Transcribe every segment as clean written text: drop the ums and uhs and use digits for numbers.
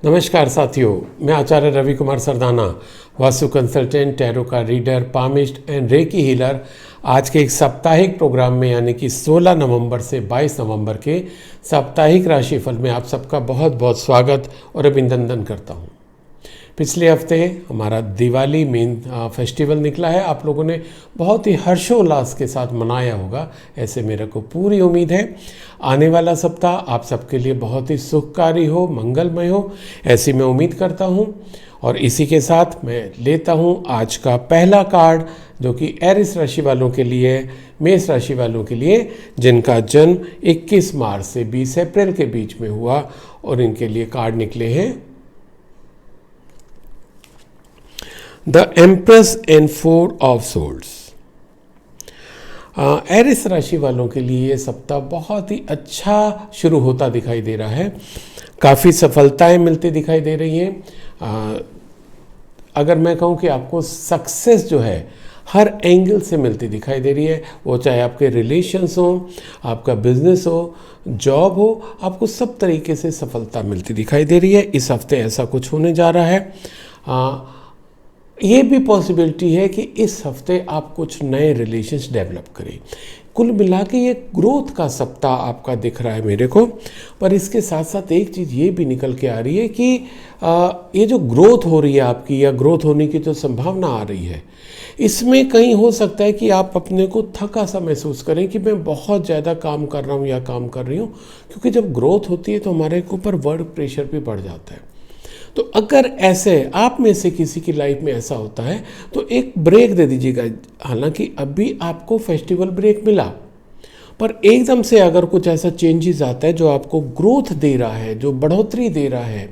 नमस्कार साथियों, मैं आचार्य रवि कुमार सरदाना, वास्तु कंसल्टेंट, टैरो का reader, palmist and recce healer. आज के एक साप्ताहिक प्रोग्राम में यानी कि 16 नवंबर से 22 नवंबर के साप्ताहिक राशिफल में आप सबका बहुत बहुत स्वागत और अभिनंदन करता हूं। पिछले हफ्ते हमारा दिवाली मेन फेस्टिवल निकला है। आप लोगों ने बहुत ही हर्षोल्लास के साथ मनाया होगा, ऐसे मेरे को पूरी उम्मीद है। आने वाला सप्ताह आप सबके लिए बहुत ही सुखकारी हो, मंगलमय हो, ऐसी मैं उम्मीद करता हूं। और इसी के साथ मैं लेता हूं आज का पहला कार्ड, जो कि एरिस राशि वालों के लिए, मेष राशि वालों के लिए, जिनका जन्म 21 मार्च से 20 अप्रैल के बीच में हुआ। और इनके लिए कार्ड निकले हैं the empress and 4 of swords. Aries राशि वालों के लिए ये सप्ताह बहुत ही अच्छा शुरू होता दिखाई दे रहा है। काफ़ी सफलताएं मिलती दिखाई दे रही हैं। अगर मैं कहूँ कि आपको सक्सेस जो है हर एंगल से मिलती दिखाई दे रही है, वो चाहे आपके रिलेशंस हो, आपका बिजनेस हो, जॉब हो, आपको सब तरीके से सफलता मिलती दिखाई दे रही है। इस हफ्ते ऐसा कुछ होने जा रहा है। ये भी पॉसिबिलिटी है कि इस हफ्ते आप कुछ नए रिलेशंस डेवलप करें। कुल मिला के ये ग्रोथ का सप्ताह आपका दिख रहा है मेरे को। पर इसके साथ साथ एक चीज़ ये भी निकल के आ रही है कि ये जो ग्रोथ हो रही है आपकी, या ग्रोथ होने की जो संभावना आ रही है, इसमें कहीं हो सकता है कि आप अपने को थका सा महसूस करें कि मैं बहुत ज़्यादा काम कर रहा हूँ या काम कर रही हूँ। क्योंकि जब ग्रोथ होती है तो हमारे ऊपर वर्क प्रेशर भी बढ़ जाता है। तो अगर ऐसे आप में से किसी की लाइफ में ऐसा होता है तो एक ब्रेक दे दीजिएगा। हालांकि अभी आपको फेस्टिवल ब्रेक मिला, पर एकदम से अगर कुछ ऐसा चेंजेस आता है जो आपको ग्रोथ दे रहा है, जो बढ़ोतरी दे रहा है,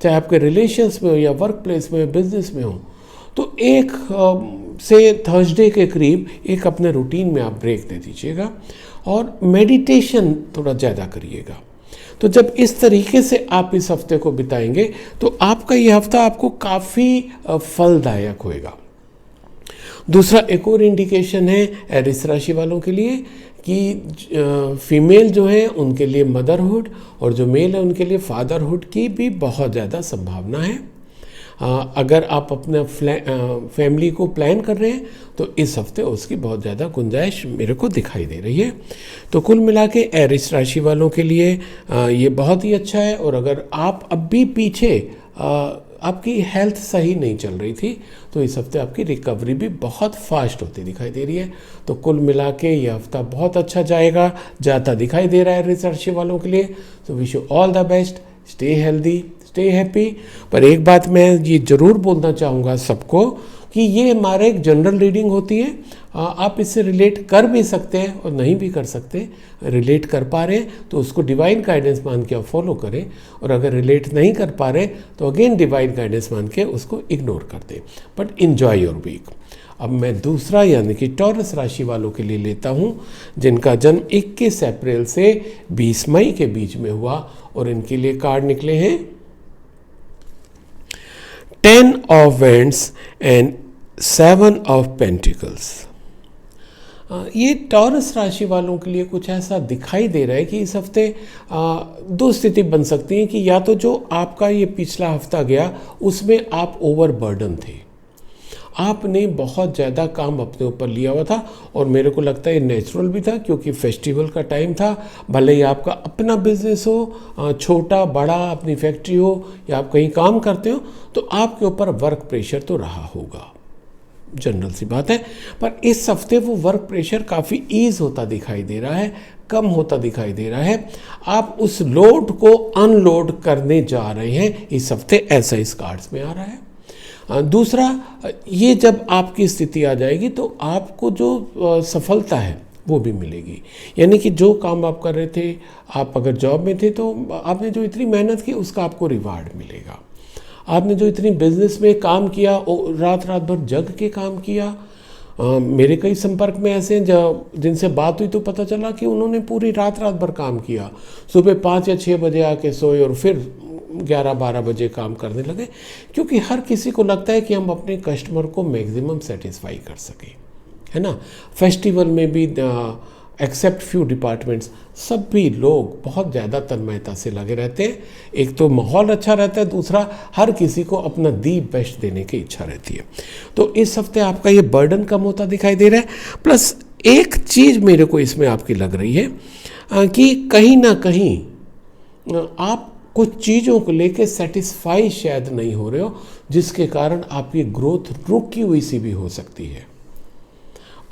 चाहे आपके रिलेशंस में हो या वर्क प्लेस में, बिजनेस में हो, तो एक से थर्सडे के करीब एक अपने रूटीन में आप ब्रेक दे दीजिएगा और मेडिटेशन थोड़ा ज़्यादा करिएगा। तो जब इस तरीके से आप इस हफ्ते को बिताएंगे तो आपका ये हफ्ता आपको काफ़ी फलदायक होएगा। दूसरा एक और इंडिकेशन है एरिस राशि वालों के लिए कि फीमेल जो है उनके लिए मदरहुड और जो मेल है उनके लिए फादरहुड की भी बहुत ज़्यादा संभावना है। अगर आप अपना फैमिली को प्लान कर रहे हैं तो इस हफ्ते उसकी बहुत ज़्यादा गुंजाइश मेरे को दिखाई दे रही है। तो कुल मिला के एरिस राशि वालों के लिए ये बहुत ही अच्छा है। और अगर आप अब भी पीछे आपकी हेल्थ सही नहीं चल रही थी तो इस हफ्ते आपकी रिकवरी भी बहुत फास्ट होती दिखाई दे रही है। तो कुल मिला के ये हफ्ता बहुत अच्छा जाता दिखाई दे रहा है एरिस राशि वालों के लिए। तो wish you all the best, stay healthy, stay happy. पर एक बात मैं ये ज़रूर बोलना चाहूँगा सबको कि ये हमारे एक जनरल रीडिंग होती है। आप इससे रिलेट कर भी सकते हैं और नहीं भी कर सकते। रिलेट कर पा रहे हैं तो उसको डिवाइन गाइडेंस मान के आप फॉलो करें, और अगर रिलेट नहीं कर पा रहे तो अगेन डिवाइन गाइडेंस मान के उसको इग्नोर कर दें। But enjoy your week. अब मैं दूसरा यानी कि टॉरस राशि वालों के लिए लेता हूं, जिनका जन्म 21 अप्रैल से 20 मई के बीच में हुआ। और इनके लिए कार्ड निकले हैं 10 of vends and 7 of pentacles. ये टॉरस राशि वालों के लिए कुछ ऐसा दिखाई दे रहा है कि इस हफ्ते दो स्थिति बन सकती है कि या तो जो आपका ये पिछला हफ्ता गया उसमें आप ओवरबर्डन थे, आपने बहुत ज़्यादा काम अपने ऊपर लिया हुआ था। और मेरे को लगता है ये नेचुरल भी था क्योंकि फेस्टिवल का टाइम था। भले ही आपका अपना बिजनेस हो, छोटा बड़ा, अपनी फैक्ट्री हो या आप कहीं काम करते हो, तो आपके ऊपर वर्क प्रेशर तो रहा होगा, जनरल सी बात है। पर इस हफ्ते वो वर्क प्रेशर काफ़ी ईज होता दिखाई दे रहा है, कम होता दिखाई दे रहा है। आप उस लोड को अनलोड करने जा रहे हैं इस हफ्ते, ऐसा इस कार्ड्स में आ रहा है। दूसरा, ये जब आपकी स्थिति आ जाएगी तो आपको जो सफलता है वो भी मिलेगी। यानी कि जो काम आप कर रहे थे, आप अगर जॉब में थे तो आपने जो इतनी मेहनत की उसका आपको रिवार्ड मिलेगा। आपने जो इतनी बिजनेस में काम किया, रात भर जग के काम किया। मेरे कई संपर्क में ऐसे हैं जिनसे बात हुई तो पता चला कि उन्होंने पूरी रात भर काम किया। सुबह 5 या 6 बजे आके सोए और फिर 11-12 बजे काम करने लगे। क्योंकि हर किसी को लगता है कि हम अपने कस्टमर को मैक्सिमम सेटिस्फाई कर सकें, है ना। फेस्टिवल में भी एक्सेप्ट फ्यू डिपार्टमेंट्स, सभी लोग बहुत ज़्यादा तन्मयता से लगे रहते हैं। एक तो माहौल अच्छा रहता है, दूसरा हर किसी को अपना दी बेस्ट देने की इच्छा रहती है। तो इस हफ्ते आपका ये बर्डन कम होता दिखाई दे रहा है। प्लस एक चीज़ मेरे को इसमें आपकी लग रही है कि कहीं ना कहीं आप कुछ चीज़ों को लेके सेटिस्फाई शायद नहीं हो रहे हो, जिसके कारण आपकी ग्रोथ रुकी हुई सी भी हो सकती है।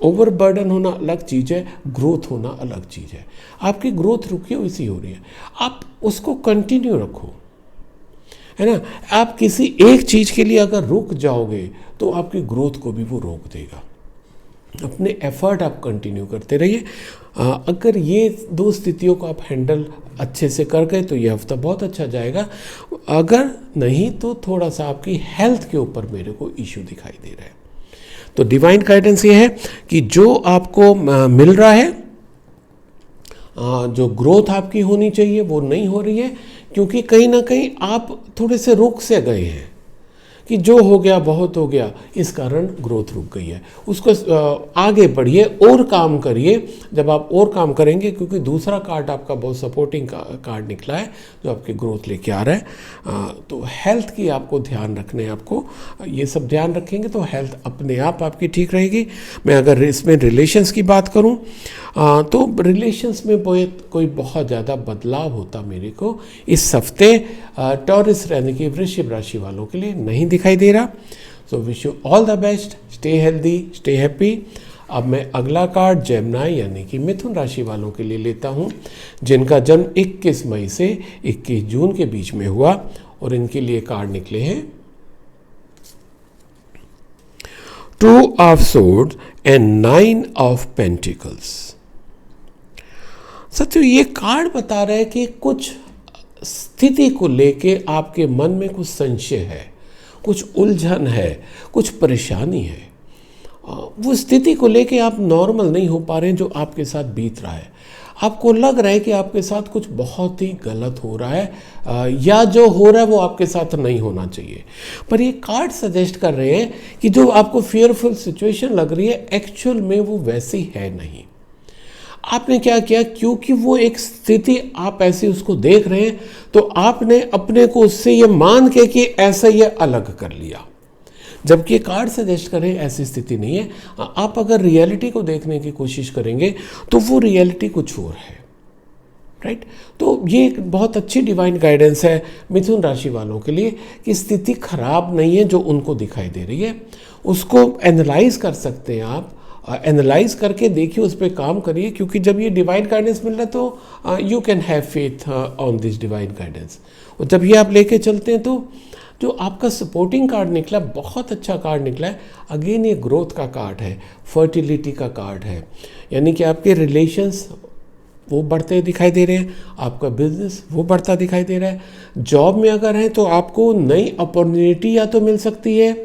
ओवर बर्डन होना अलग चीज़ है, ग्रोथ होना अलग चीज़ है। आपकी ग्रोथ रुकी हुई सी हो रही है, आप उसको कंटिन्यू रखो, है ना। आप किसी एक चीज़ के लिए अगर रुक जाओगे तो आपकी ग्रोथ को भी वो रोक देगा। अपने एफर्ट आप कंटिन्यू करते रहिए। अगर ये दो स्थितियों को आप हैंडल अच्छे से कर गए तो ये हफ्ता बहुत अच्छा जाएगा। अगर नहीं तो थोड़ा सा आपकी हेल्थ के ऊपर मेरे को इश्यू दिखाई दे रहा है। तो डिवाइन गाइडेंस ये है कि जो आपको मिल रहा है, जो ग्रोथ आपकी होनी चाहिए वो नहीं हो रही है, क्योंकि कहीं ना कहीं आप थोड़े से रुक से गए हैं कि जो हो गया बहुत हो गया, इस कारण ग्रोथ रुक गई है। उसको आगे बढ़िए और काम करिए। जब आप और काम करेंगे, क्योंकि दूसरा कार्ड आपका बहुत सपोर्टिंग कार्ड निकला है जो आपकी ग्रोथ लेके आ रहा है, तो हेल्थ की आपको ध्यान रखने, आपको ये सब ध्यान रखेंगे तो हेल्थ अपने आप आपकी ठीक रहेगी। मैं अगर इसमें रिलेशंस की बात करूं तो रिलेशंस में कोई बहुत ज़्यादा बदलाव होता मेरे को इस हफ्ते टॉरस यानी कि वृश्चिक राशि वालों के लिए नहीं दिखाई दे रहा। सो wish you all the best, stay healthy, stay happy. अब मैं अगला कार्ड जेमिनी यानी कि मिथुन राशि वालों के लिए लेता हूं, जिनका जन्म 21 मई से 21 जून के बीच में हुआ, और इनके लिए कार्ड निकले हैं two of swords and 9 of pentacles. सत्य ये कार्ड बता रहा है कि कुछ स्थिति को लेके आपके मन में कुछ संशय है, कुछ उलझन है, कुछ परेशानी है। वो स्थिति को लेके आप नॉर्मल नहीं हो पा रहे हैं जो आपके साथ बीत रहा है। आपको लग रहा है कि आपके साथ कुछ बहुत ही गलत हो रहा है, या जो हो रहा है वो आपके साथ नहीं होना चाहिए। पर ये कार्ड सजेस्ट कर रहे हैं कि जो आपको फियरफुल सिचुएशन लग रही है, एक्चुअल में वो वैसी है नहीं। आपने क्या किया, क्योंकि वो एक स्थिति आप ऐसे उसको देख रहे हैं, तो आपने अपने को उससे ये मान के कि ऐसा ये अलग कर लिया, जबकि कार्ड सजेस्ट करें ऐसी स्थिति नहीं है। आप अगर रियलिटी को देखने की कोशिश करेंगे तो वो रियलिटी कुछ और है, राइट। तो ये एक बहुत अच्छी डिवाइन गाइडेंस है मिथुन राशि वालों के लिए कि स्थिति खराब नहीं है जो उनको दिखाई दे रही है, उसको एनालाइज कर सकते हैं आप। एनालाइज करके देखिए, उस पर काम करिए, क्योंकि जब ये डिवाइन गाइडेंस मिल रहा है तो you can have faith on this divine guidance. और जब ये आप लेके चलते हैं तो जो आपका सपोर्टिंग कार्ड निकला, बहुत अच्छा कार्ड निकला है। अगेन ये ग्रोथ का कार्ड है, फर्टिलिटी का कार्ड है, यानी कि आपके रिलेशंस वो बढ़ते दिखाई दे रहे हैं, आपका बिजनेस वो बढ़ता दिखाई दे रहा है। जॉब में अगर हैं तो आपको नई अपॉर्चुनिटी या तो मिल सकती है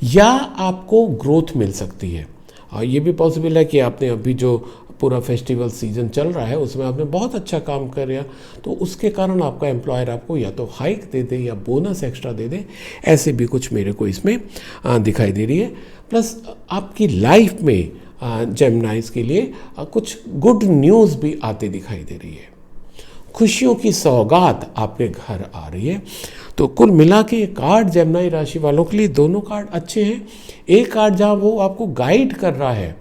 या आपको ग्रोथ मिल सकती है। और ये भी पॉसिबल है कि आपने अभी जो पूरा फेस्टिवल सीजन चल रहा है उसमें आपने बहुत अच्छा काम किया, तो उसके कारण आपका एम्प्लॉयर आपको या तो हाइक दे दे या बोनस एक्स्ट्रा दे दे। ऐसे भी कुछ मेरे को इसमें दिखाई दे रही है। प्लस आपकी लाइफ में जेमिनाइज के लिए कुछ गुड न्यूज़ भी आते दिखाई दे रही है। खुशियों की सौगात आपके घर आ रही है। तो कुल मिला के कार्ड जेमिनी राशि वालों के लिए दोनों कार्ड अच्छे हैं। एक कार्ड जहाँ वो आपको गाइड कर रहा है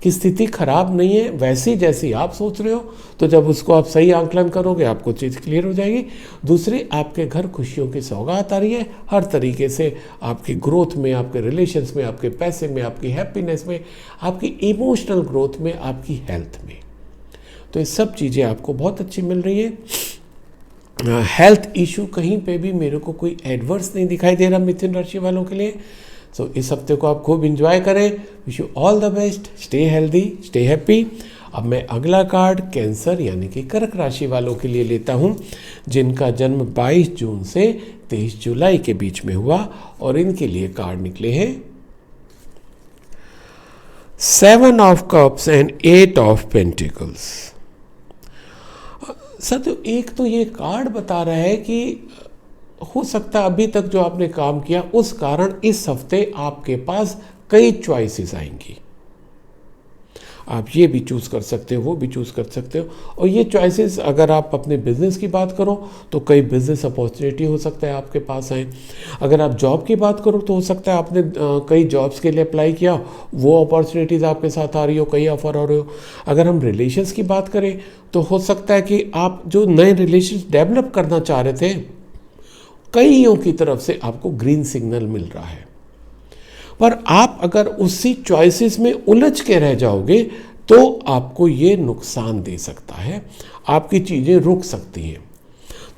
कि स्थिति खराब नहीं है, वैसी जैसी आप सोच रहे हो, तो जब उसको आप सही आंकलन करोगे आपको चीज़ क्लियर हो जाएगी। दूसरी, आपके घर खुशियों की सौगात आ रही है, हर तरीके से आपकी ग्रोथ में, आपके रिलेशंस में, आपके पैसे में, आपकी हैप्पीनेस में, आपकी इमोशनल ग्रोथ में, आपकी हेल्थ में। तो ये सब चीज़ें आपको बहुत अच्छी मिल रही है। हेल्थ इशू कहीं पे भी मेरे को कोई एडवर्स नहीं दिखाई दे रहा मिथुन राशि वालों के लिए। सो इस हफ्ते को आप खूब इंजॉय करें। Wish you all the best, stay healthy, stay happy. अब मैं अगला कार्ड कैंसर यानी कि कर्क राशि वालों के लिए लेता हूं, जिनका जन्म 22 जून से 23 जुलाई के बीच में हुआ, और इनके लिए कार्ड निकले हैं 7 of cups and 8 of pentacles. Sir, तो एक तो ये कार्ड बता रहा है कि हो सकता है अभी तक जो आपने काम किया उस कारण इस हफ्ते आपके पास कई चॉइसेस आएंगी। आप ये भी चूज़ कर सकते हो, वो भी चूज़ कर सकते हो। और ये चॉइसेस अगर आप अपने बिज़नेस की बात करो तो कई बिज़नेस अपॉर्चुनिटी हो सकता है आपके पास आए। अगर आप जॉब की बात करो तो हो सकता है आपने कई जॉब्स के लिए अप्लाई किया, वो अपॉर्चुनिटीज़ आपके साथ आ रही हो, कई ऑफर आ रहे हो। अगर हम रिलेशंस की बात करें तो हो सकता है कि आप जो नए रिलेशंस डेवलप करना चाह रहे थे, कईयों की तरफ से आपको ग्रीन सिग्नल मिल रहा है। पर आप अगर उसी चॉइसेस में उलझ के रह जाओगे तो आपको ये नुकसान दे सकता है, आपकी चीज़ें रुक सकती हैं।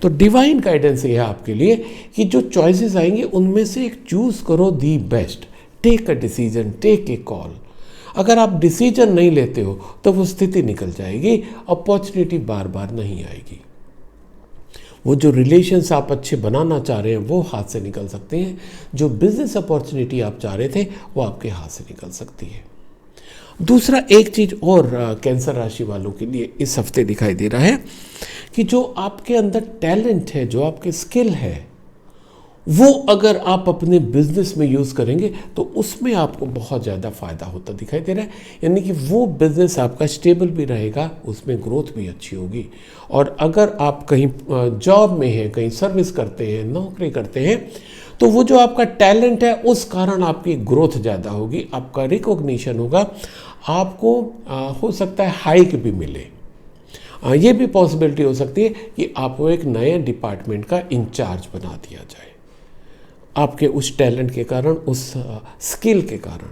तो डिवाइन गाइडेंस ये है आपके लिए कि जो चॉइसेस आएंगे उनमें से एक चूज़ करो the best, take a decision, take a call. अगर आप डिसीजन नहीं लेते हो तो वो स्थिति निकल जाएगी, अपॉर्चुनिटी बार बार नहीं आएगी। वो जो रिलेशंस आप अच्छे बनाना चाह रहे हैं वो हाथ से निकल सकते हैं, जो बिजनेस अपॉर्चुनिटी आप चाह रहे थे वो आपके हाथ से निकल सकती है। दूसरा एक चीज़ और कैंसर राशि वालों के लिए इस हफ्ते दिखाई दे रहा है कि जो आपके अंदर टैलेंट है, जो आपके स्किल है, वो अगर आप अपने बिजनेस में यूज़ करेंगे तो उसमें आपको बहुत ज़्यादा फ़ायदा होता दिखाई दे रहा है। यानी कि वो बिज़नेस आपका स्टेबल भी रहेगा, उसमें ग्रोथ भी अच्छी होगी। और अगर आप कहीं जॉब में हैं, कहीं सर्विस करते हैं, नौकरी करते हैं, तो वो जो आपका टैलेंट है उस कारण आपकी ग्रोथ ज़्यादा होगी, आपका रिकॉग्निशन होगा, आपको हो सकता है हाइक भी मिले। ये भी पॉसिबिलिटी हो सकती है कि आपको एक नए डिपार्टमेंट का इंचार्ज बना दिया जाए आपके उस टैलेंट के कारण, उस स्किल के कारण।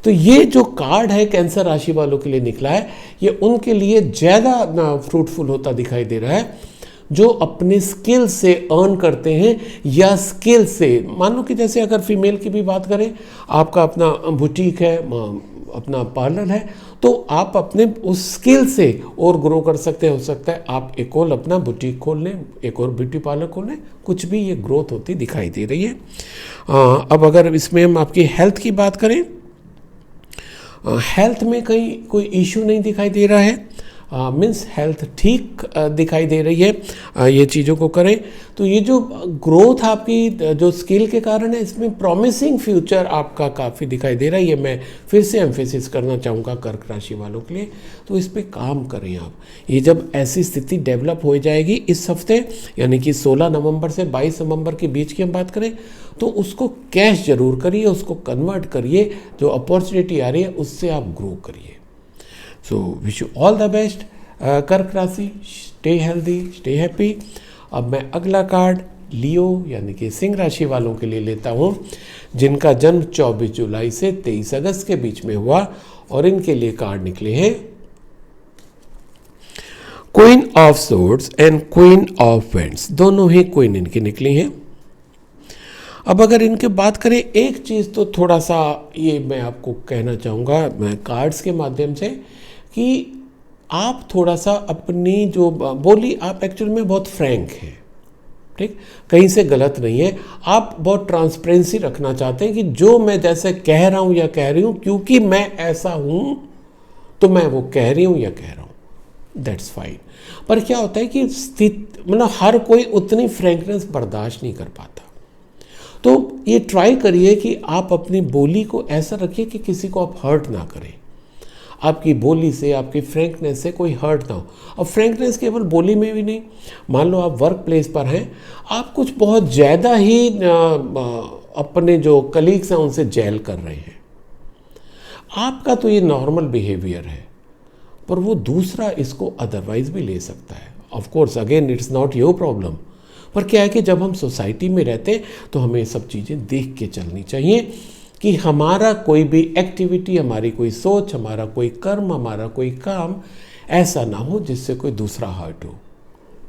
तो ये जो कार्ड है कैंसर राशि वालों के लिए निकला है, ये उनके लिए ज़्यादा फ्रूटफुल होता दिखाई दे रहा है जो अपने स्किल से अर्न करते हैं, या स्किल से, मान लो कि जैसे अगर फीमेल की भी बात करें, आपका अपना बुटीक है, अपना पार्लर है, तो आप अपने उस स्किल से और ग्रो कर सकते हैं। हो सकता है आप एक और अपना बुटीक खोल लें, एक और ब्यूटी पार्लर खोल लें, कुछ भी ये ग्रोथ होती दिखाई दे रही है। अब अगर इसमें हम आपकी हेल्थ की बात करें, हेल्थ में कहीं कोई इशू नहीं दिखाई दे रहा है, मीन्स हेल्थ ठीक दिखाई दे रही है। ये चीज़ों को करें तो ये जो ग्रोथ आपकी जो स्किल के कारण है, इसमें प्रॉमिसिंग फ्यूचर आपका काफ़ी दिखाई दे रहा है। ये मैं फिर से एम्फेसिस करना चाहूँगा कर्क राशि वालों के लिए, तो इस पर काम करें आप। ये जब ऐसी स्थिति डेवलप हो जाएगी इस हफ्ते, यानी कि 16 नवंबर से 22 नवंबर के बीच की हम बात करें, तो उसको कैश जरूर करिए, उसको कन्वर्ट करिए, जो अपॉर्चुनिटी आ रही है उससे आप ग्रो करिए। सो wish you all the best कर्क राशि, स्टे हेल्दी, स्टे हैप्पी। अब मैं अगला कार्ड लियो यानी कि सिंह राशि वालों के लिए लेता हूँ, जिनका जन्म 24 जुलाई से 23 अगस्त के बीच में हुआ, और इनके लिए कार्ड निकले हैं queen of swords and queen of vends, दोनों ही क्वीन इनकी निकली हैं। अब अगर इनके बात करें, एक चीज़ तो थोड़ा सा ये मैं आपको कहना चाहूँगा मैं कार्ड्स के माध्यम से, कि आप थोड़ा सा अपनी जो बोली, आप एक्चुअल में बहुत फ्रैंक हैं, ठीक, कहीं से गलत नहीं है। आप बहुत ट्रांसपेरेंसी रखना चाहते हैं कि जो मैं जैसे कह रहा हूँ या कह रही हूँ, क्योंकि मैं ऐसा हूँ तो मैं वो कह रही हूँ या कह रहा हूँ, दैट्स फाइन। पर क्या होता है कि स्थिति, मतलब हर कोई उतनी फ्रैंकनेस बर्दाश्त नहीं कर पाता। तो ये ट्राई करिए कि आप अपनी बोली को ऐसा रखिए कि किसी को आप हर्ट ना करें, आपकी बोली से, आपकी फ्रैंकनेस से कोई हर्ट ना हो। अब फ्रैंकनेस केवल बोली में भी नहीं, मान लो आप वर्क प्लेस पर हैं, आप कुछ बहुत ज़्यादा ही अपने जो कलीग्स हैं उनसे जेल कर रहे हैं, आपका तो ये नॉर्मल बिहेवियर है, पर वो दूसरा इसको अदरवाइज भी ले सकता है। Of course again it's not your problem, पर क्या है कि जब हम सोसाइटी में रहते हैं तो हमें ये सब चीज़ें देख के चलनी चाहिए कि हमारा कोई भी एक्टिविटी, हमारी कोई सोच, हमारा कोई कर्म, हमारा कोई काम ऐसा ना हो जिससे कोई दूसरा हर्ट हो,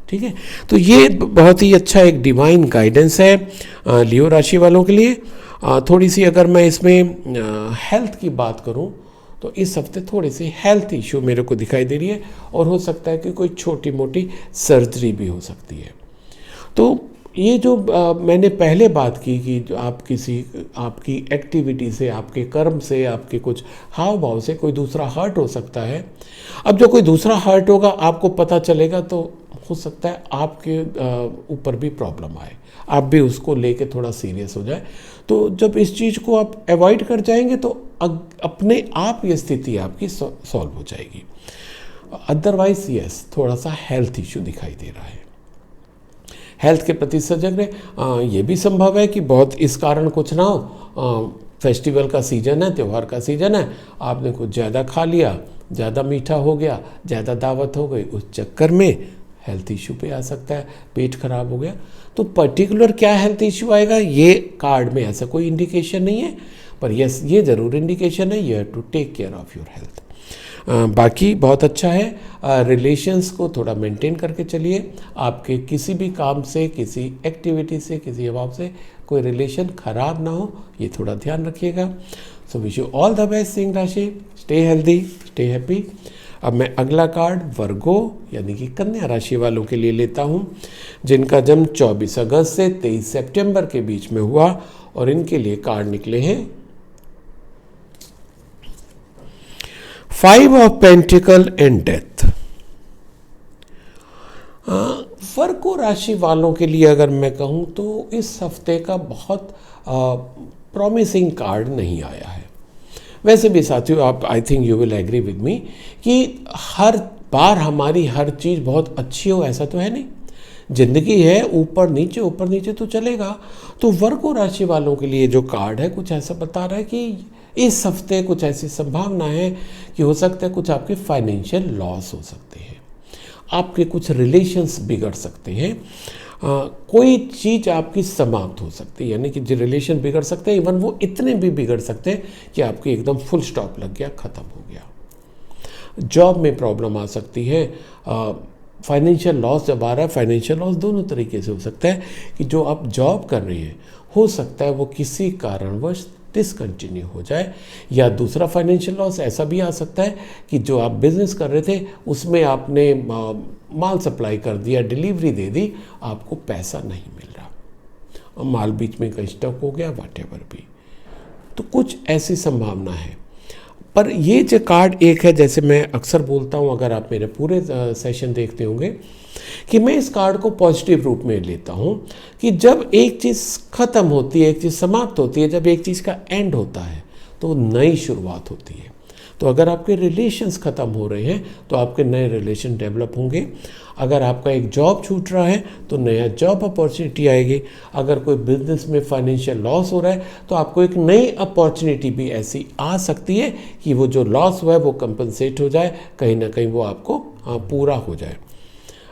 ठीक है। तो ये बहुत ही अच्छा एक डिवाइन गाइडेंस है लियो राशि वालों के लिए। थोड़ी सी अगर मैं इसमें हेल्थ की बात करूं तो इस हफ्ते थोड़ी सी हेल्थ इशू मेरे को दिखाई दे रही है, और हो सकता है कि कोई छोटी मोटी सर्जरी भी हो सकती है। तो ये जो मैंने पहले बात की कि जो आप आपकी एक्टिविटी से, आपके कर्म से, आपके कुछ हाव भाव से कोई दूसरा हर्ट हो सकता है। अब जो कोई दूसरा हर्ट होगा आपको पता चलेगा तो हो सकता है आपके ऊपर भी प्रॉब्लम आए, आप भी उसको लेके थोड़ा सीरियस हो जाए। तो जब इस चीज़ को आप अवॉइड कर जाएंगे तो अपने आप ये स्थिति आपकी सॉल्व हो जाएगी। अदरवाइज यस, थोड़ा सा हेल्थ इश्यू दिखाई दे रहा है। हेल्थ के प्रति सजग रहे। ये भी संभव है कि बहुत इस कारण कुछ ना हो, फेस्टिवल का सीज़न है, त्यौहार का सीज़न है, आपने कुछ ज़्यादा खा लिया, ज़्यादा मीठा हो गया, ज़्यादा दावत हो गई, उस चक्कर में हेल्थ इश्यू पे आ सकता है, पेट खराब हो गया। तो पर्टिकुलर क्या हेल्थ इश्यू आएगा ये कार्ड में ऐसा कोई इंडिकेशन नहीं है, पर यस ये ज़रूर इंडिकेशन है you have to take care of your health. बाकी बहुत अच्छा है। रिलेशंस को थोड़ा मेंटेन करके चलिए। आपके किसी भी काम से, किसी एक्टिविटी से, किसी अभाव से कोई रिलेशन खराब ना हो, ये थोड़ा ध्यान रखिएगा। So wish you all the best सिंह राशि। Stay healthy, stay happy. अब मैं अगला कार्ड वर्गो यानी कि कन्या राशि वालों के लिए लेता हूँ, जिनका जन्म 24 अगस्त से 23 सितंबर के बीच में हुआ, और इनके लिए कार्ड निकले हैं 5 ऑफ पेंटिकल एंड डेथ। वर्गो राशि वालों के लिए अगर मैं कहूँ तो इस हफ्ते का बहुत प्रॉमिसिंग कार्ड नहीं आया है। वैसे भी साथियों, आप I think you will agree with me कि हर बार हमारी हर चीज़ बहुत अच्छी हो ऐसा तो है नहीं। जिंदगी है ऊपर नीचे तो चलेगा। तो वर्गो राशि वालों के लिए जो कार्ड है कुछ ऐसा बता रहा है कि इस हफ्ते कुछ ऐसी संभावना है कि हो सकता है कुछ आपके फाइनेंशियल लॉस हो सकते हैं, आपके कुछ रिलेशंस बिगड़ सकते हैं, कोई चीज़ आपकी समाप्त हो सकती है, यानी कि जो रिलेशन बिगड़ सकते हैं, इवन वो इतने भी बिगड़ सकते हैं कि आपके एकदम फुल स्टॉप लग गया, ख़त्म हो गया। जॉब में प्रॉब्लम आ सकती है। फाइनेंशियल लॉस जब आ रहा है, फाइनेंशियल लॉस दोनों तरीके से हो सकता है कि जो आप जॉब कर रहे हैं हो सकता है वो किसी कारणवश डिसकंटिन्यू हो जाए, या दूसरा फाइनेंशियल लॉस ऐसा भी आ सकता है कि जो आप बिजनेस कर रहे थे उसमें आपने माल सप्लाई कर दिया, डिलीवरी दे दी, आपको पैसा नहीं मिल रहा, माल बीच में कहीं स्टॉक हो गया, व्हाटएवर भी। तो कुछ ऐसी संभावना है। पर ये जो कार्ड एक है, जैसे मैं अक्सर बोलता हूँ, अगर आप मेरे पूरे सेशन देखते होंगे कि मैं इस कार्ड को पॉजिटिव रूप में लेता हूँ कि जब एक चीज़ ख़त्म होती है, एक चीज़ समाप्त होती है, जब एक चीज़ का एंड होता है तो नई शुरुआत होती है। तो अगर आपके रिलेशंस ख़त्म हो रहे हैं तो आपके नए रिलेशन डेवलप होंगे। अगर आपका एक जॉब छूट रहा है तो नया जॉब अपॉर्चुनिटी आएगी। अगर कोई बिजनेस में फाइनेंशियल लॉस हो रहा है तो आपको एक नई अपॉर्चुनिटी भी ऐसी आ सकती है कि वो जो लॉस हुआ है वो कंपनसेट हो जाए, कहीं ना कहीं वो आपको पूरा हो जाए,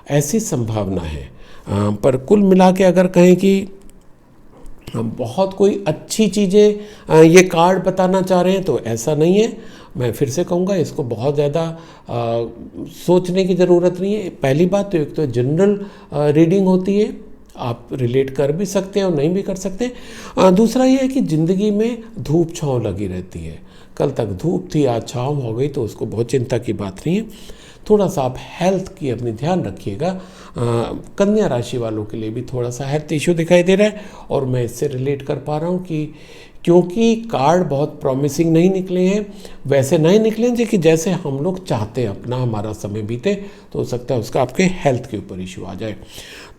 ऐसी संभावना है। पर कुल मिला के अगर कहें कि बहुत कोई अच्छी चीज़ें ये कार्ड बताना चाह रहे हैं तो ऐसा नहीं है। मैं फिर से कहूँगा इसको बहुत ज़्यादा सोचने की ज़रूरत नहीं है। पहली बात तो एक तो जनरल रीडिंग होती है, आप रिलेट कर भी सकते हैं और नहीं भी कर सकते। दूसरा ये है कि ज़िंदगी में धूप छाँव लगी रहती है। कल तक धूप थी, आज छाँव हो गई, तो उसको बहुत चिंता की बात नहीं है। थोड़ा सा आप हेल्थ की अपनी ध्यान रखिएगा। कन्या राशि वालों के लिए भी थोड़ा सा हेल्थ इश्यू दिखाई दे रहा है, और मैं इससे रिलेट कर पा रहा हूँ कि क्योंकि कार्ड बहुत प्रॉमिसिंग नहीं निकले हैं, वैसे नहीं निकले हैं कि जैसे हम लोग चाहते हैं अपना हमारा समय बीते, तो हो सकता है उसका आपके हेल्थ के ऊपर इश्यू आ जाए।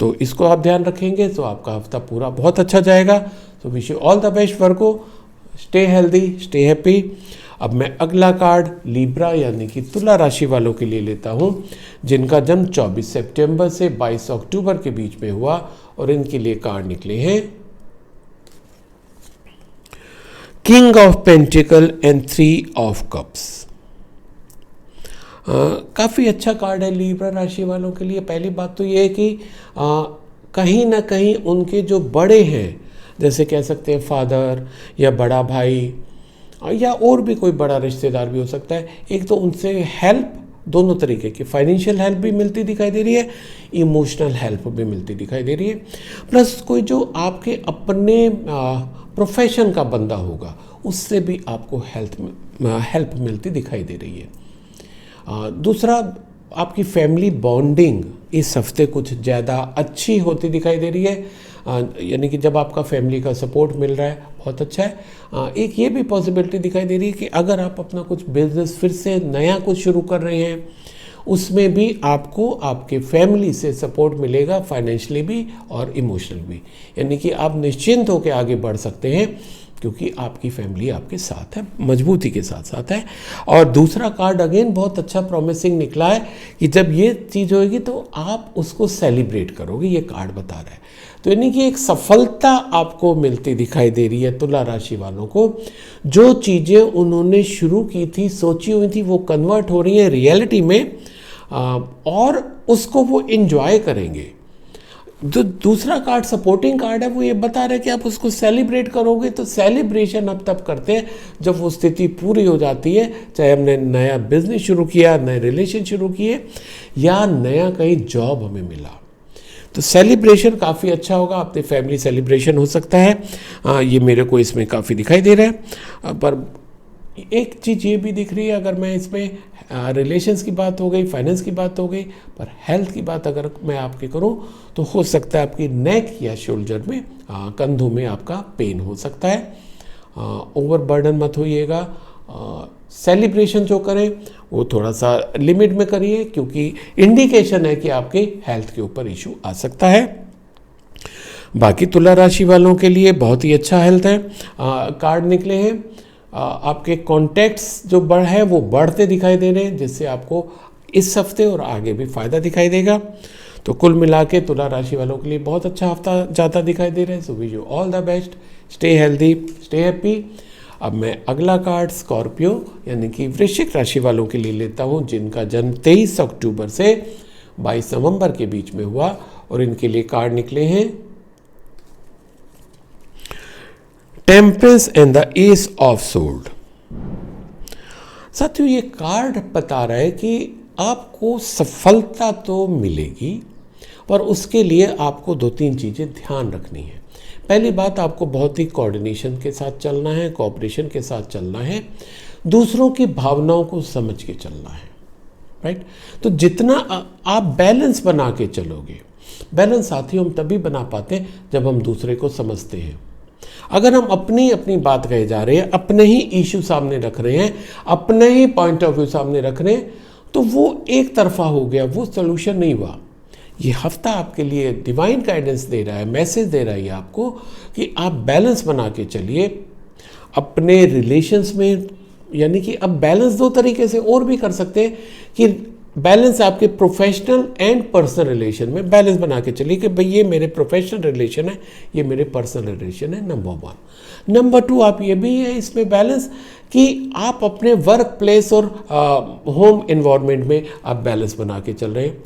तो इसको आप ध्यान रखेंगे तो आपका हफ्ता पूरा बहुत अच्छा जाएगा। तो wish you all the best Virgo, stay healthy, stay happy. अब मैं अगला कार्ड लीब्रा यानी कि तुला राशि वालों के लिए लेता हूं, जिनका जन्म 24 सितंबर से 22 अक्टूबर के बीच में हुआ, और इनके लिए कार्ड निकले हैं king of pentacle and 3 of cups. काफ़ी अच्छा कार्ड है लीब्रा राशि वालों के लिए। पहली बात तो ये है कि कहीं ना कहीं उनके जो बड़े हैं, जैसे कह सकते हैं फादर या बड़ा भाई या और भी कोई बड़ा रिश्तेदार भी हो सकता है, एक तो उनसे हेल्प, दोनों तरीके की फाइनेंशियल हेल्प भी मिलती दिखाई दे रही है, इमोशनल हेल्प भी मिलती दिखाई दे रही है। प्लस कोई जो आपके अपने प्रोफेशन का बंदा होगा उससे भी आपको हेल्प मिलती दिखाई दे रही है। दूसरा, आपकी फैमिली बॉन्डिंग इस हफ्ते कुछ ज़्यादा अच्छी होती दिखाई दे रही है। यानी कि जब आपका फैमिली का सपोर्ट मिल रहा है बहुत अच्छा है। एक ये भी पॉसिबिलिटी दिखाई दे रही है कि अगर आप अपना कुछ बिजनेस फिर से नया कुछ शुरू कर रहे हैं, उसमें भी आपको आपके फैमिली से सपोर्ट मिलेगा, फाइनेंशियली भी और इमोशनल भी, यानी कि आप निश्चिंत होकर आगे बढ़ सकते हैं क्योंकि आपकी फैमिली आपके साथ है, मजबूती के साथ साथ है। और दूसरा कार्ड अगेन बहुत अच्छा प्रॉमिसिंग निकला है कि जब ये चीज़ होगी तो आप उसको सेलिब्रेट करोगे, ये कार्ड बता रहा है। तो यानी कि एक सफलता आपको मिलती दिखाई दे रही है तुला राशि वालों को। जो चीज़ें उन्होंने शुरू की थी, सोची हुई थी, वो कन्वर्ट हो रही हैं रियलिटी में, और उसको वो एंजॉय करेंगे। जो दूसरा कार्ड सपोर्टिंग कार्ड है वो ये बता रहा है कि आप उसको सेलिब्रेट करोगे। तो सेलिब्रेशन आप तब करते हैं जब वो स्थिति पूरी हो जाती है, चाहे हमने नया बिजनेस शुरू किया, नए रिलेशन शुरू किए, या नया कहीं जॉब हमें मिला। तो सेलिब्रेशन काफ़ी अच्छा होगा, अपने फैमिली सेलिब्रेशन हो सकता है। ये मेरे को इसमें काफ़ी दिखाई दे रहा है। पर एक चीज़ ये भी दिख रही है, अगर मैं इसमें रिलेशंस की बात हो गई, फाइनेंस की बात हो गई, पर हेल्थ की बात अगर मैं आपकी करूं तो हो सकता है आपकी नेक या शोल्डर में, कंधों में आपका पेन हो सकता है। ओवर बर्डन मत होइएगा। सेलिब्रेशन जो करें वो थोड़ा सा लिमिट में करिए, क्योंकि इंडिकेशन है कि आपके हेल्थ के ऊपर इशू आ सकता है। बाकी तुला राशि वालों के लिए बहुत ही अच्छा हेल्थ है। कार्ड निकले हैं, आपके कॉन्टैक्ट्स जो है वो बढ़ते दिखाई दे रहे हैं, जिससे आपको इस हफ्ते और आगे भी फ़ायदा दिखाई देगा। तो कुल मिला के तुला राशि वालों के लिए बहुत अच्छा हफ्ता जाता दिखाई दे रहा है। सो wish you all the best, stay healthy, stay happy. अब मैं अगला कार्ड स्कॉर्पियो यानी कि वृश्चिक राशि वालों के लिए लेता हूँ, जिनका जन्म 23 अक्टूबर से 22 नवंबर के बीच में हुआ, और इनके लिए कार्ड निकले हैं temperance and the S of sold. साथियों, ये कार्ड बता रहा है कि आपको सफलता तो मिलेगी, पर उसके लिए आपको 2-3 चीज़ें ध्यान रखनी है। पहली बात, आपको बहुत ही कोऑर्डिनेशन के साथ चलना है, कोऑपरेशन के साथ चलना है, दूसरों की भावनाओं को समझ के चलना है, राइट। तो जितना आप बैलेंस बना के चलोगे, बैलेंस साथियों हम तभी बना पाते हैं जब हम दूसरे को समझते हैं। अगर हम अपनी अपनी बात कहे जा रहे हैं, अपने ही इशू सामने रख रहे हैं, अपने ही पॉइंट ऑफ व्यू सामने रख रहे हैं, तो वो एक तरफा हो गया, वो सोल्यूशन नहीं हुआ। ये हफ्ता आपके लिए डिवाइन गाइडेंस दे रहा है, मैसेज दे रहा है आपको कि आप बैलेंस बना के चलिए अपने रिलेशंस में। यानी कि अब बैलेंस 2 तरीके से और भी कर सकते हैं कि बैलेंस आपके प्रोफेशनल एंड पर्सनल रिलेशन में बैलेंस बना के चलिए कि भाई ये मेरे प्रोफेशनल रिलेशन है, ये मेरे पर्सनल रिलेशन है, नंबर 1। नंबर 2, आप ये भी है इसमें बैलेंस कि आप अपने वर्क प्लेस और होम एनवायरनमेंट में आप बैलेंस बना के चल रहे हैं।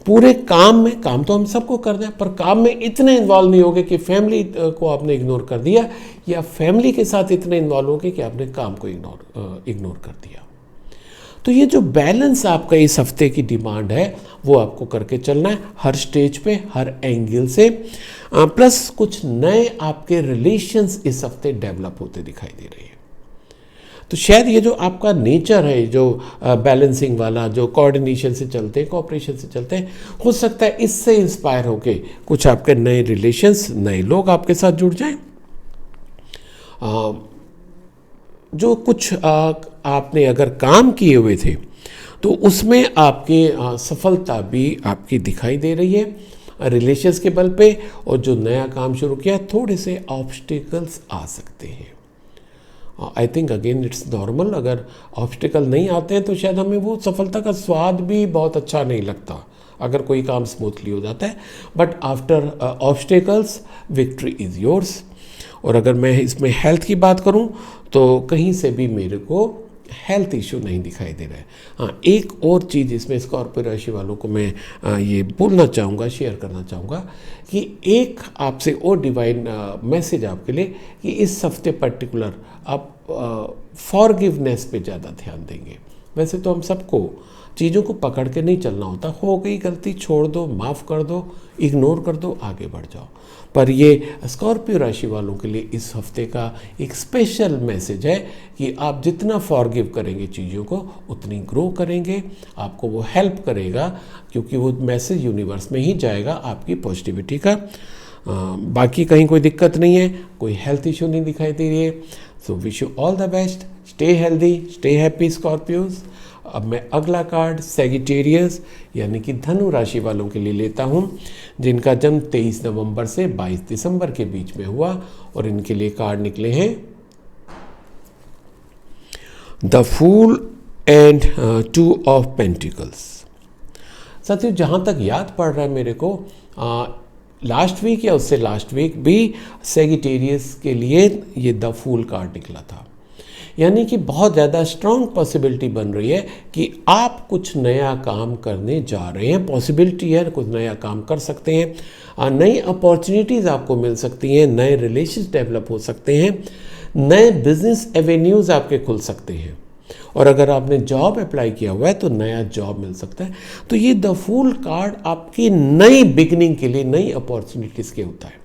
पूरे काम में, काम तो हम सबको करना है, पर काम में इतने इन्वॉल्व नहीं होगे कि फैमिली को आपने इग्नोर कर दिया, या फैमिली के साथ इतने इन्वॉल्व होगे कि आपने काम को इग्नोर कर दिया। तो ये जो बैलेंस आपका इस हफ्ते की डिमांड है वो आपको करके चलना है, हर स्टेज पे, हर एंगल से। प्लस कुछ नए आपके रिलेशंस इस हफ्ते डेवलप होते दिखाई दे रहे हैं। तो शायद ये जो आपका नेचर है, जो बैलेंसिंग वाला, जो कोऑर्डिनेशन से चलते हैं, कोऑपरेशन से चलते हैं, हो सकता है इससे इंस्पायर होके कुछ आपके नए रिलेशंस, नए लोग आपके साथ जुड़ जाएं। जो कुछ आपने अगर काम किए हुए थे तो उसमें आपके सफलता भी आपकी दिखाई दे रही है रिलेशंस के बल पे। और जो नया काम शुरू किया, थोड़े से ऑब्स्टिकल्स आ सकते हैं। I think again it's normal. अगर ऑब्स्टिकल नहीं आते हैं तो शायद हमें वो सफलता का स्वाद भी बहुत अच्छा नहीं लगता अगर कोई काम स्मूथली हो जाता है। But after obstacles victory is yours. और अगर मैं इसमें हेल्थ की बात करूं तो कहीं से भी मेरे को हेल्थ इशू नहीं दिखाई दे रहा है। हाँ, एक और चीज़ इसमें स्कॉर्पियो राशि वालों को मैं ये बोलना चाहूँगा, शेयर करना चाहूँगा कि एक आपसे और डिवाइन मैसेज आपके लिए कि इस हफ्ते पर्टिकुलर आप फॉरगिवनेस पे ज़्यादा ध्यान देंगे। वैसे तो हम सबको चीज़ों को पकड़ के नहीं चलना होता, हो गई गलती छोड़ दो, माफ़ कर दो, इग्नोर कर दो, आगे बढ़ जाओ। पर ये स्कॉर्पियो राशि वालों के लिए इस हफ्ते का एक स्पेशल मैसेज है कि आप जितना फॉरगिव करेंगे चीज़ों को, उतनी ग्रो करेंगे, आपको वो हेल्प करेगा, क्योंकि वो मैसेज यूनिवर्स में ही जाएगा आपकी पॉजिटिविटी का। बाकी कहीं कोई दिक्कत नहीं है, कोई हेल्थ इशू नहीं दिखाई दे रही है। सो wish you all the best, stay healthy, stay happy Scorpios. अब मैं अगला कार्ड सैजिटेरियस यानी कि धनु राशि वालों के लिए लेता हूं, जिनका जन्म 23 नवंबर से 22 दिसंबर के बीच में हुआ, और इनके लिए कार्ड निकले हैं the fool and 2 of pentacles. साथियों, जहाँ तक याद पड़ रहा है मेरे को, लास्ट वीक या उससे लास्ट वीक भी सैजिटेरियस के लिए ये द फूल कार्ड निकला था, यानी कि बहुत ज़्यादा स्ट्रॉन्ग पॉसिबिलिटी बन रही है कि आप कुछ नया काम करने जा रहे हैं। पॉसिबिलिटी है, कुछ नया काम कर सकते हैं, नई अपॉर्चुनिटीज़ आपको मिल सकती हैं, नए रिलेशंस डेवलप हो सकते हैं, नए बिजनेस एवेन्यूज़ आपके खुल सकते हैं, और अगर आपने जॉब अप्लाई किया हुआ है तो नया जॉब मिल सकता है। तो ये द फूल कार्ड आपकी नई बिगनिंग के लिए, नई अपॉर्चुनिटीज़ के होता है।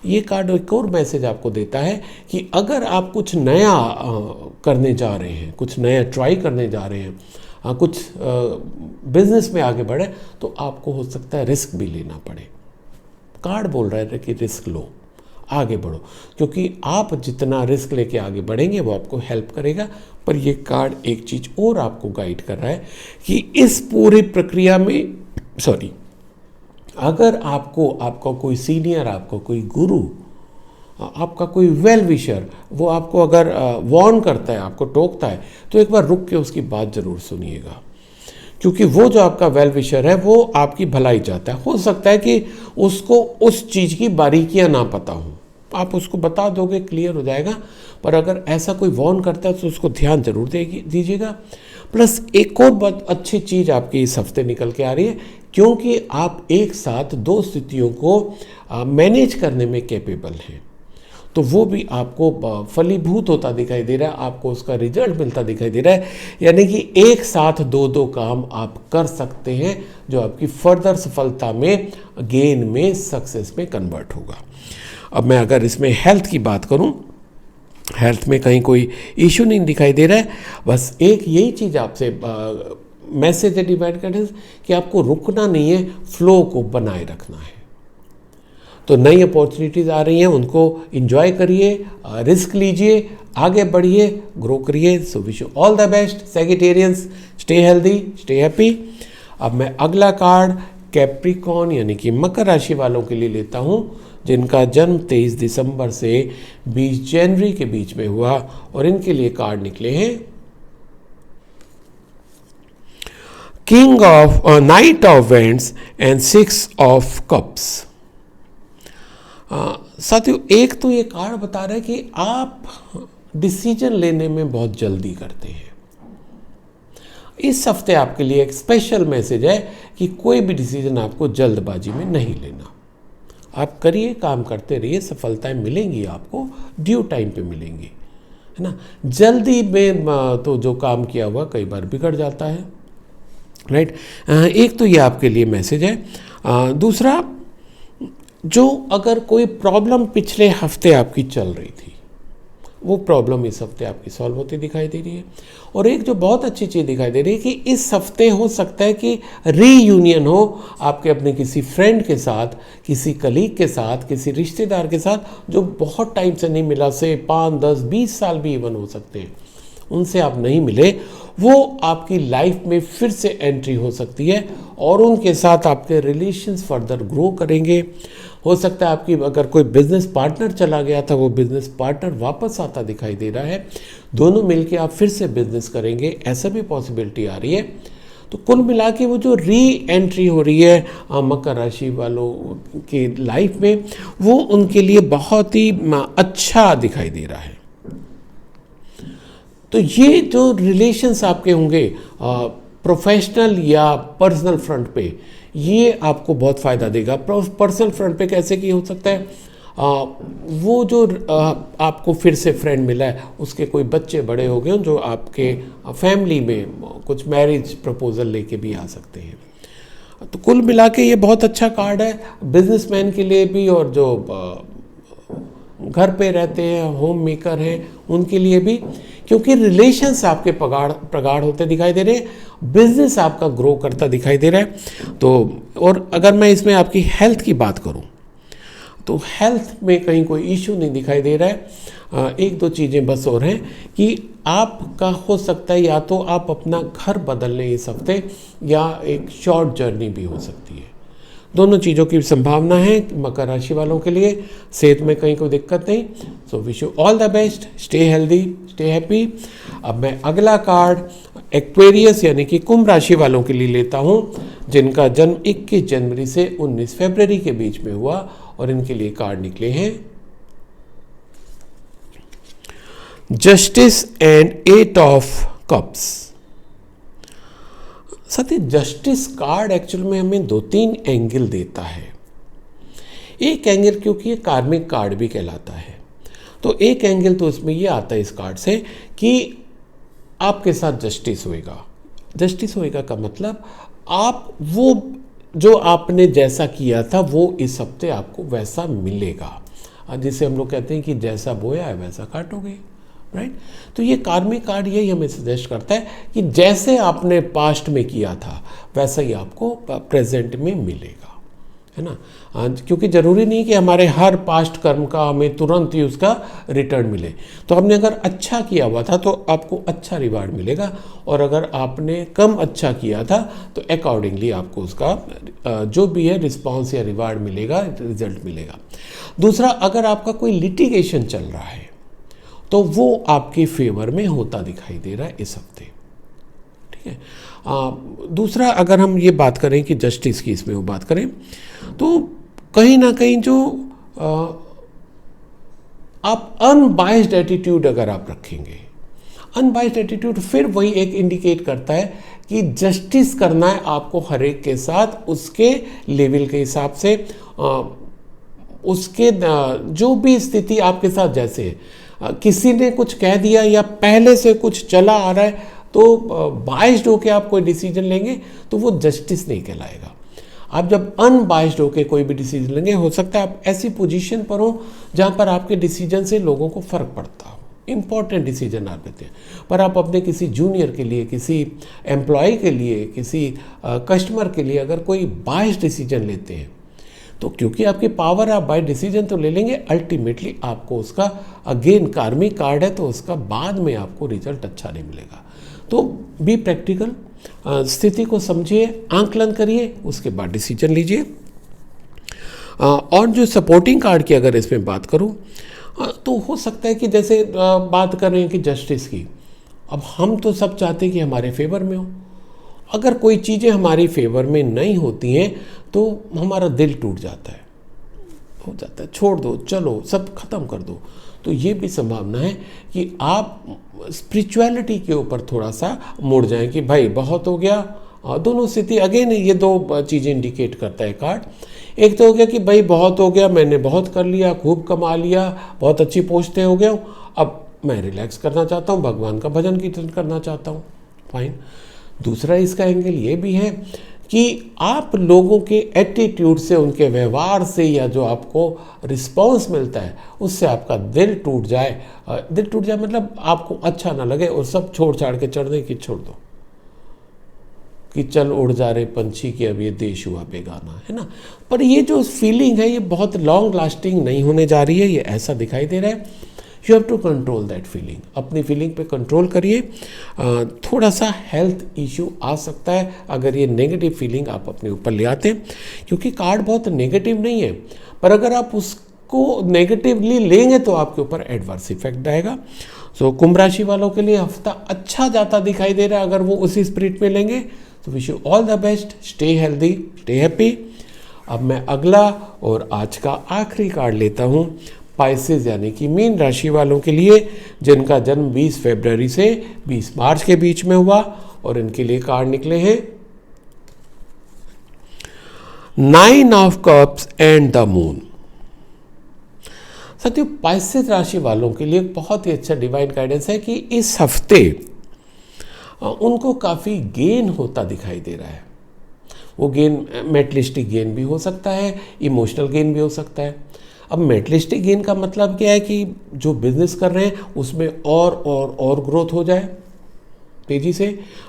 ये कार्ड एक और मैसेज आपको देता है कि अगर आप कुछ नया करने जा रहे हैं, कुछ नया ट्राई करने जा रहे हैं, कुछ बिजनेस में आगे बढ़े, तो आपको हो सकता है रिस्क भी लेना पड़े। कार्ड बोल रहा है कि रिस्क लो, आगे बढ़ो, क्योंकि आप जितना रिस्क लेके आगे बढ़ेंगे वो आपको हेल्प करेगा। पर ये कार्ड एक चीज़ और आपको गाइड कर रहा है कि इस पूरी प्रक्रिया में अगर आपका कोई सीनियर, आपका कोई गुरु, आपका कोई वेल विशर, वो आपको अगर वार्न करता है, आपको टोकता है, तो एक बार रुक के उसकी बात ज़रूर सुनिएगा, क्योंकि वो जो आपका वेल विशर है वो आपकी भलाई चाहता है। हो सकता है कि उसको उस चीज़ की बारीकियां ना पता हो, आप उसको बता दोगे, क्लियर हो जाएगा। पर अगर ऐसा कोई वार्न करता है तो उसको ध्यान जरूर दीजिएगा। प्लस एक और बहुत अच्छी चीज़ आपकी इस हफ्ते निकल के आ रही है, क्योंकि आप एक साथ 2 स्थितियों को मैनेज करने में कैपेबल हैं, तो वो भी आपको फलीभूत होता दिखाई दे रहा है, आपको उसका रिजल्ट मिलता दिखाई दे रहा है। यानी कि एक साथ 2 काम आप कर सकते हैं, जो आपकी फर्दर सफलता में, गेन में, सक्सेस में कन्वर्ट होगा। अब मैं अगर इसमें हेल्थ की बात करूं, हेल्थ में कहीं कोई इशू नहीं दिखाई दे रहा है। बस एक यही चीज़ आपसे मैसेज है डिवाइड करने कि आपको रुकना नहीं है, फ्लो को बनाए रखना है। तो नई अपॉर्चुनिटीज़ आ रही हैं, उनको एंजॉय करिए, रिस्क लीजिए, आगे बढ़िए, ग्रो करिए। सो wish you all the best Sagittarians, stay healthy, stay happy. अब मैं अगला कार्ड कैप्रिकॉर्न यानी कि मकर राशि वालों के लिए लेता हूं, जिनका जन्म 23 दिसंबर से 20 जनवरी के बीच में हुआ, और इनके लिए कार्ड निकले हैं king of night of vends and 6 of cups. साथियों, एक तो ये कार्ड बता रहा है कि आप डिसीजन लेने में बहुत जल्दी करते हैं। इस हफ्ते आपके लिए एक स्पेशल मैसेज है कि कोई भी डिसीजन आपको जल्दबाजी में नहीं लेना। आप करिए, काम करते रहिए, सफलताएं मिलेंगी आपको, ड्यू टाइम पे मिलेंगी, है ना। जल्दी में तो जो काम किया हुआ कई बार बिगड़ जाता है, राइट। एक तो ये आपके लिए मैसेज है। दूसरा, जो अगर कोई प्रॉब्लम पिछले हफ्ते आपकी चल रही थी, वो प्रॉब्लम इस हफ्ते आपकी सॉल्व होती दिखाई दे रही है। और एक जो बहुत अच्छी चीज़ दिखाई दे रही है कि इस हफ्ते हो सकता है कि रीयूनियन हो आपके अपने किसी फ्रेंड के साथ, किसी कलीग के साथ, किसी रिश्तेदार के साथ, जो बहुत टाइम से नहीं मिला, से 5, 10, 20 साल भी इवन हो सकते हैं, उनसे आप नहीं मिले, वो आपकी लाइफ में फिर से एंट्री हो सकती है, और उनके साथ आपके रिलेशंस फर्दर ग्रो करेंगे। हो सकता है आपकी अगर कोई बिजनेस पार्टनर चला गया था, वो बिजनेस पार्टनर वापस आता दिखाई दे रहा है, दोनों मिलके आप फिर से बिजनेस करेंगे, ऐसा भी पॉसिबिलिटी आ रही है। तो कुल मिला के वो जो री एंट्री हो रही है मकर राशि वालों की लाइफ में, वो उनके लिए बहुत ही अच्छा दिखाई दे रहा है। तो ये जो रिलेशंस आपके होंगे प्रोफेशनल या पर्सनल फ्रंट पे, ये आपको बहुत फ़ायदा देगा। पर्सनल फ्रंट पे कैसे की हो सकता है, वो जो आपको फिर से फ्रेंड मिला है, उसके कोई बच्चे बड़े हो गए जो आपके फैमिली में कुछ मैरिज प्रपोजल लेके भी आ सकते हैं। तो कुल मिला के ये बहुत अच्छा कार्ड है बिजनेसमैन के लिए भी, और जो घर पे रहते हैं, होम मेकर हैं, उनके लिए भी, क्योंकि रिलेशंस आपके प्रगाढ़ होते दिखाई दे रहे हैं, बिजनेस आपका ग्रो करता दिखाई दे रहा है। तो और अगर मैं इसमें आपकी हेल्थ की बात करूं, तो हेल्थ में कहीं कोई इश्यू नहीं दिखाई दे रहा है। एक दो चीज़ें बस और हैं कि आपका हो सकता है या तो आप अपना घर बदल लें इस हफ्ते, या एक शॉर्ट जर्नी भी हो सकती है। दोनों चीज़ों की संभावना है मकर राशि वालों के लिए। सेहत में कहीं कोई दिक्कत नहीं। सो wish you all the best, stay healthy, stay happy. अब मैं अगला कार्ड एक्वेरियस यानी कि कुंभ राशि वालों के लिए लेता हूं, जिनका जन्म 21 जनवरी से 19 फरवरी के बीच में हुआ, और इनके लिए कार्ड निकले हैं जस्टिस एंड 8 ऑफ कप्स। साथी, जस्टिस कार्ड एक्चुअल में हमें 2-3 एंगल देता है। एक एंगल क्योंकि ये कार्मिक कार्ड भी कहलाता है, तो एक एंगल तो इसमें ये आता है इस कार्ड से कि आपके साथ जस्टिस होएगा। जस्टिस होएगा का मतलब आप वो जो आपने जैसा किया था वो इस हफ्ते आपको वैसा मिलेगा। जिसे हम लोग कहते हैं कि जैसा बोया है वैसा काटोगे, राइट। तो ये कार्मिक कार्ड यही हमें सजेस्ट करता है कि जैसे आपने पास्ट में किया था वैसा ही आपको प्रेजेंट में मिलेगा, है ना। क्योंकि ज़रूरी नहीं कि हमारे हर पास्ट कर्म का हमें तुरंत ही उसका रिटर्न मिले। तो हमने अगर अच्छा किया हुआ था तो आपको अच्छा रिवार्ड मिलेगा, और अगर आपने कम अच्छा किया था तो अकॉर्डिंगली आपको उसका जो भी है रिस्पॉन्स या रिवार्ड मिलेगा, रिजल्ट मिलेगा। दूसरा, अगर आपका कोई लिटिगेशन चल रहा है तो वो आपके फेवर में होता दिखाई दे रहा है इस हफ्ते, ठीक है। दूसरा, अगर हम ये बात करें कि जस्टिस की इसमें वो बात करें तो कहीं ना कहीं जो आप अनबाइस्ड एटीट्यूड अगर आप रखेंगे, अनबाइस्ड एटीट्यूड फिर वही एक इंडिकेट करता है कि जस्टिस करना है आपको हर एक के साथ उसके लेवल के हिसाब से, उसके जो भी स्थिति आपके साथ जैसे है। किसी ने कुछ कह दिया या पहले से कुछ चला आ रहा है तो बाइस्ड होकर आप कोई डिसीजन लेंगे तो वो जस्टिस नहीं कहलाएगा। आप जब अनबाइस्ड होकर कोई भी डिसीजन लेंगे, हो सकता है आप ऐसी पोजीशन पर हो जहां पर आपके डिसीजन से लोगों को फर्क पड़ता हो, इंपॉर्टेंट डिसीजन आप लेते हैं, पर आप अपने किसी जूनियर के लिए, किसी एम्प्लॉय के लिए, किसी कस्टमर के लिए अगर कोई बाइस्ड डिसीजन लेते हैं तो क्योंकि आपकी पावर, आप बाय डिसीजन तो ले लेंगे, अल्टीमेटली आपको उसका अगेन कार्मिक कार्ड है तो उसका बाद में आपको रिजल्ट अच्छा नहीं मिलेगा। तो बी प्रैक्टिकल, स्थिति को समझिए, आंकलन करिए, उसके बाद डिसीजन लीजिए। और जो सपोर्टिंग कार्ड की अगर इसमें बात करूं तो हो सकता है कि जैसे बात कर रहे हैं कि जस्टिस की, अब हम तो सब चाहते हैं कि हमारे फेवर में हो। अगर कोई चीज़ें हमारी फेवर में नहीं होती हैं तो हमारा दिल टूट जाता है, हो जाता है, छोड़ दो, चलो सब खत्म कर दो। तो ये भी संभावना है कि आप स्पिरिचुअलिटी के ऊपर थोड़ा सा मुड़ जाएं कि भाई बहुत हो गया। दोनों स्थिति अगेन ये दो चीज़ें इंडिकेट करता है कार्ड। एक तो हो गया कि भाई बहुत हो गया, मैंने बहुत कर लिया, खूब कमा लिया, बहुत अच्छी पोस्टें हो गया हूँ, अब मैं रिलैक्स करना चाहता हूँ, भगवान का भजन कीर्तन करना चाहता हूँ, फाइन। दूसरा इसका एंगल ये भी है कि आप लोगों के एटीट्यूड से, उनके व्यवहार से, या जो आपको रिस्पॉन्स मिलता है उससे आपका दिल टूट जाए। दिल टूट जाए मतलब आपको अच्छा ना लगे और सब छोड़ छाड़ के चढ़ दें कि छोड़ दो, कि चल उड़ जा रहे पंछी की अब ये देश हुआ बेगाना, है ना। पर ये जो फीलिंग है ये बहुत लॉन्ग लास्टिंग नहीं होने जा रही है, ये ऐसा दिखाई दे रहा है। You have to control that feeling, अपनी फीलिंग पे कंट्रोल करिए। थोड़ा सा हेल्थ इश्यू आ सकता है अगर ये नेगेटिव फीलिंग आप अपने ऊपर ले आते हैं, क्योंकि कार्ड बहुत नेगेटिव नहीं है, पर अगर आप उसको नेगेटिवली लेंगे तो आपके ऊपर एडवर्स इफेक्ट आएगा। सो कुंभ राशि वालों के लिए हफ्ता अच्छा जाता दिखाई दे रहा है अगर वो उसी स्पिरिट में लेंगे। तो wish you all the best, stay healthy, stay happy. अब मैं अगला और आज का आखिरी कार्ड लेता हूँ पाइसेस यानी कि मीन राशि वालों के लिए, जिनका जन्म 20 फरवरी से 20 मार्च के बीच में हुआ, और इनके लिए कार्ड निकले हैं 9 of cups and the moon. साथियों, पाइसेस राशि वालों के लिए बहुत ही अच्छा डिवाइन गाइडेंस है कि इस हफ्ते उनको काफ़ी गेन होता दिखाई दे रहा है। वो गेन मेटलिस्टिक गेन भी हो सकता है, इमोशनल गेन भी हो सकता है। अब मेटलिस्टिक गेन का मतलब क्या है कि जो बिजनेस कर रहे हैं उसमें और ग्रोथ हो जाए तेज़ी से।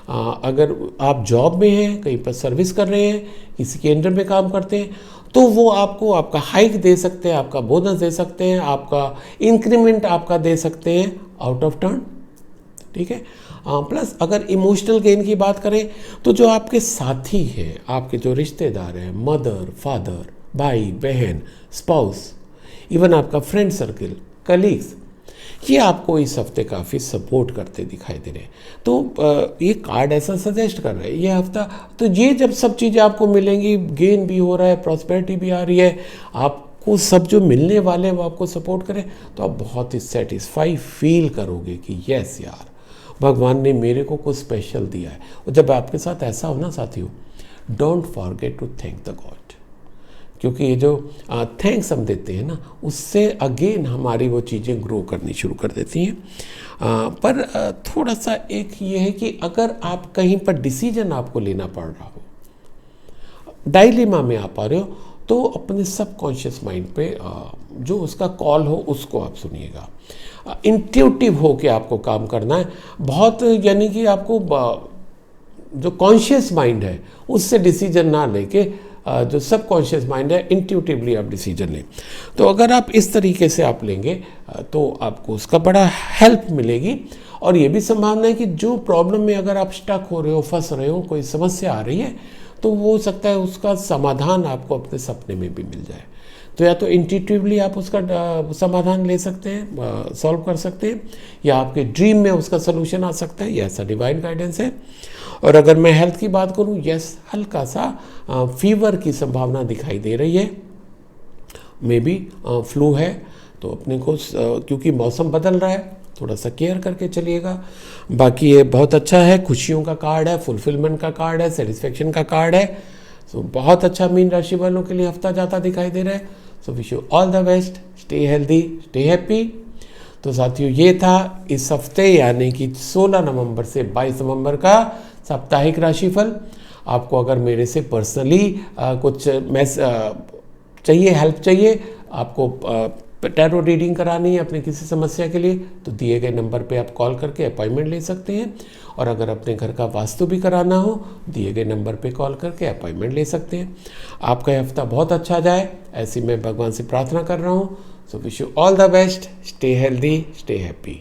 अगर आप जॉब में हैं, कहीं पर सर्विस कर रहे हैं, किसी के अंडर में काम करते हैं, तो वो आपको आपका हाइक दे सकते हैं, आपका बोनस दे सकते हैं, आपका इंक्रीमेंट आपका दे सकते हैं आउट ऑफ टर्न, ठीक है। प्लस अगर इमोशनल गेन की बात करें तो जो आपके साथी हैं, आपके जो रिश्तेदार हैं, मदर, फादर, भाई, बहन, स्पाउस, इवन आपका फ्रेंड सर्कल, कलीग्स, ये आपको इस हफ्ते काफ़ी सपोर्ट करते दिखाई दे रहे हैं। तो ये कार्ड ऐसा सजेस्ट कर रहे हैं ये हफ्ता, तो ये जब सब चीज़ें आपको मिलेंगी, गेन भी हो रहा है, प्रॉस्पेरिटी भी आ रही है, आपको सब जो मिलने वाले हैं वो आपको सपोर्ट करें, तो आप बहुत ही सेटिस्फाई फील करोगे कि यस यार, भगवान ने मेरे को कुछ स्पेशल दिया है। और जब आपके साथ ऐसा हो ना साथियों, don't forget to thank the god, क्योंकि ये जो थैंक्स हम देते हैं ना, उससे अगेन हमारी वो चीज़ें ग्रो करनी शुरू कर देती हैं। पर थोड़ा सा एक ये है कि अगर आप कहीं पर डिसीजन आपको लेना पड़ रहा हो, डायलेमा में आप आ रहे हो, तो अपने सबकॉन्शियस माइंड पे जो उसका कॉल हो उसको आप सुनिएगा। इंट्यूटिव हो के आपको काम करना है बहुत, यानी कि आपको जो कॉन्शियस माइंड है उससे डिसीजन ना लेके जो सबकॉन्शियस माइंड है, इंट्यूटिवली आप डिसीजन लें। तो अगर आप इस तरीके से आप लेंगे तो आपको उसका बड़ा हेल्प मिलेगी। और ये भी संभावना है कि जो प्रॉब्लम में अगर आप स्टक हो रहे हो, फंस रहे हो, कोई समस्या आ रही है, तो वो हो सकता है उसका समाधान आपको अपने सपने में भी मिल जाए। तो या तो इंट्यूटिवली आप उसका समाधान ले सकते हैं, सॉल्व कर सकते हैं, या आपके ड्रीम में उसका सलूशन आ सकता है, ये ऐसा डिवाइन गाइडेंस है। और अगर मैं हेल्थ की बात करूं, यस, हल्का सा फीवर की संभावना दिखाई दे रही है, मे बी फ्लू है, तो अपने को क्योंकि मौसम बदल रहा है, थोड़ा सा केयर करके चलिएगा। बाकी ये बहुत अच्छा है, खुशियों का कार्ड है, फुलफिलमेंट का कार्ड है, सेटिस्फेक्शन का कार्ड है। सो बहुत अच्छा मीन राशि वालों के लिए हफ्ता जाता दिखाई दे रहा है। सो wish you all the best, stay healthy, stay happy. तो साथियों, ये था इस हफ्ते यानी कि 16 नवंबर से 22 नवंबर का साप्ताहिक राशिफल। आपको अगर मेरे से पर्सनली कुछ चाहिए, हेल्प चाहिए, आपको टैरो रीडिंग करानी है अपनी किसी समस्या के लिए, तो दिए गए नंबर पे आप कॉल करके अपॉइंटमेंट ले सकते हैं। और अगर अपने घर का वास्तु भी कराना हो, दिए गए नंबर पे कॉल करके अपॉइंटमेंट ले सकते हैं। आपका ये हफ्ता बहुत अच्छा जाए, ऐसी मैं भगवान से प्रार्थना कर रहा हूँ। सो wish you all the best, stay healthy, stay happy.